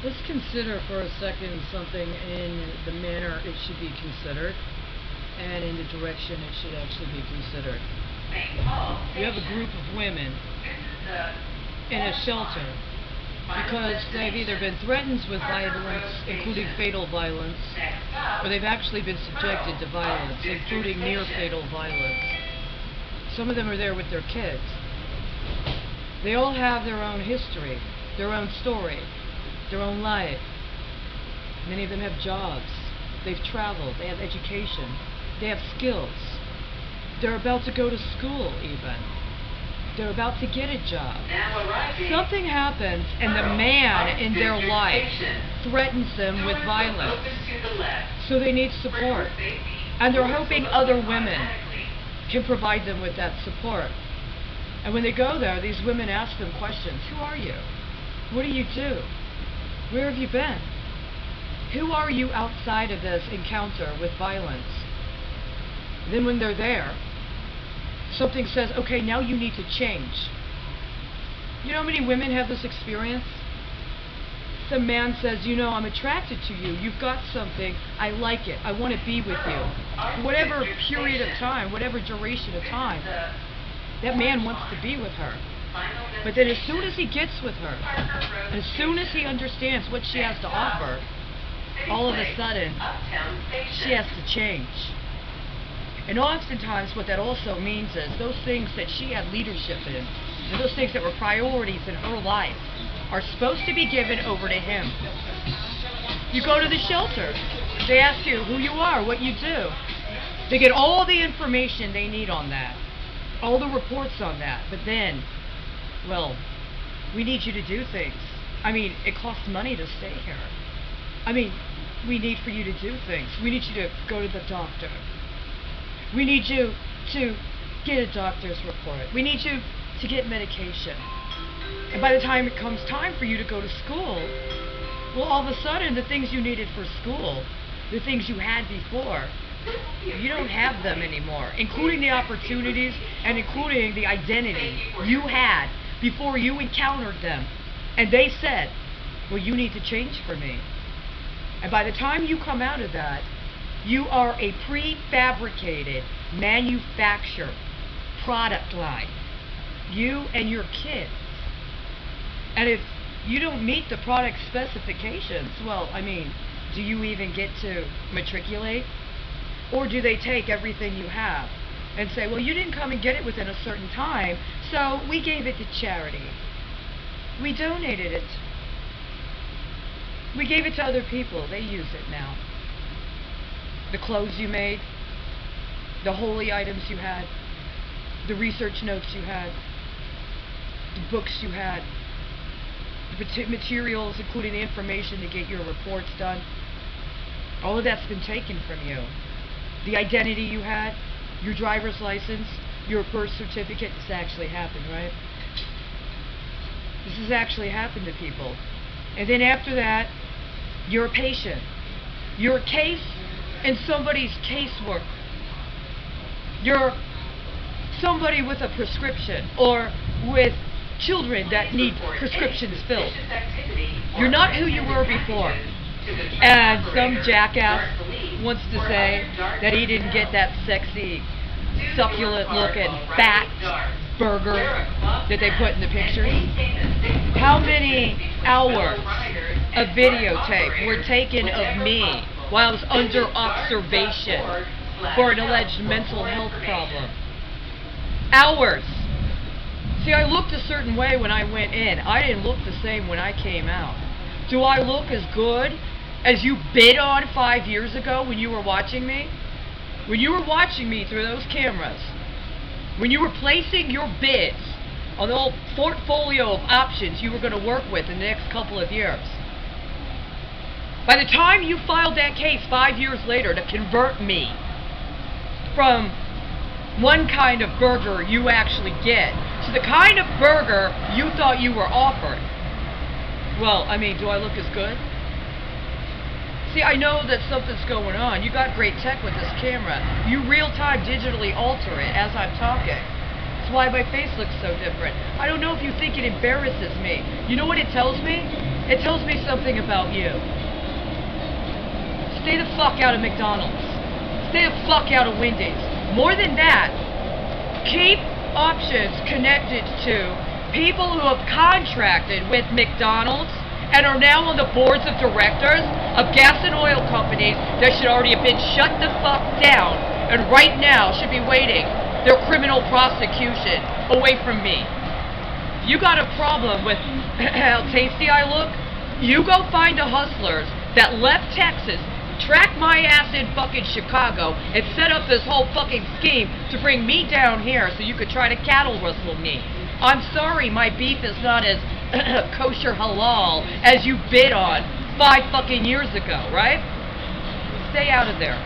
Let's consider for a second something in the manner it should be considered and in the direction it should actually be considered. You have a group of women in a shelter because they've either been threatened with violence, including fatal violence, or they've actually been subjected to violence, including near-fatal violence. Some of them are there with their kids. They all have their own history, their own story, their own life. Many of them have jobs. They've traveled. They have education. They have skills. They're about to go to school even. They're about to get a job. Something happens and the man in their life threatens them with violence. So they need support. And they're hoping other women can provide them with that support. And when they go there, these women ask them questions. Who are you? What do you do? Where have you been? Who are you outside of this encounter with violence? Then when they're there, something says, okay, now you need to change. You know how many women have this experience? Some man says, you know, I'm attracted to you. You've got something. I like it. I want to be with you. Whatever period of time, whatever duration of time, that man wants to be with her. But then as soon as he gets with her, as soon as he understands what she has to offer, all of a sudden, she has to change. And oftentimes what that also means is those things that she had leadership in, and those things that were priorities in her life, are supposed to be given over to him. You go to the shelter. They ask you who you are, what you do. They get all the information they need on that, all the reports on that. But then, well, we need you to do things. I mean, it costs money to stay here. I mean, we need for you to do things. We need you to go to the doctor. We need you to get a doctor's report. We need you to get medication. And by the time it comes time for you to go to school, well, all of a sudden, the things you needed for school, the things you had before, you don't have them anymore, including the opportunities and including the identity you had before you encountered them. And they said, well, you need to change for me. And by the time you come out of that, you are a prefabricated, manufactured product line. You and your kids. And if you don't meet the product specifications, well, I mean, do you even get to matriculate? Or do they take everything you have and say, well, you didn't come and get it within a certain time, so we gave it to charity. We donated it. We gave it to other people. They use it now. The clothes you made, the holy items you had, the research notes you had, the books you had, the materials, including the information to get your reports done, all of that's been taken from you. The identity you had, your driver's license, your birth certificate. This actually happened, right? This has actually happened to people. And then after that, you're a patient. You're a case in somebody's casework. You're somebody with a prescription or with children that need prescriptions filled. You're not who you were before. And some jackass wants to say that he didn't get that sexy, succulent looking fat burger that they put in the pictures. How many hours of videotape were taken of me while I was under observation for an alleged mental health problem? Hours. See, I looked a certain way when I went in. I didn't look the same when I came out. Do I look as good as you bid on 5 years ago when you were watching me? When you were watching me through those cameras, when you were placing your bids on the whole portfolio of options you were going to work with in the next couple of years. By the time you filed that case 5 years later to convert me from one kind of burger you actually get to the kind of burger you thought you were offered, well, I mean, do I look as good? See, I know that something's going on. You got great tech with this camera. You real-time digitally alter it as I'm talking. That's why my face looks so different. I don't know if you think it embarrasses me. You know what it tells me? It tells me something about you. Stay the fuck out of McDonald's. Stay the fuck out of Wendy's. More than that, keep options connected to people who have contracted with McDonald's and are now on the boards of directors of gas and oil companies that should already have been shut the fuck down and right now should be waiting their criminal prosecution away from me. You got a problem with how tasty I look? You go find the hustlers that left Texas, track my ass in fucking Chicago, and set up this whole fucking scheme to bring me down here so you could try to cattle whistle me. I'm sorry my beef is not as kosher halal as you bid on 5 fucking years ago, right? Stay out of there.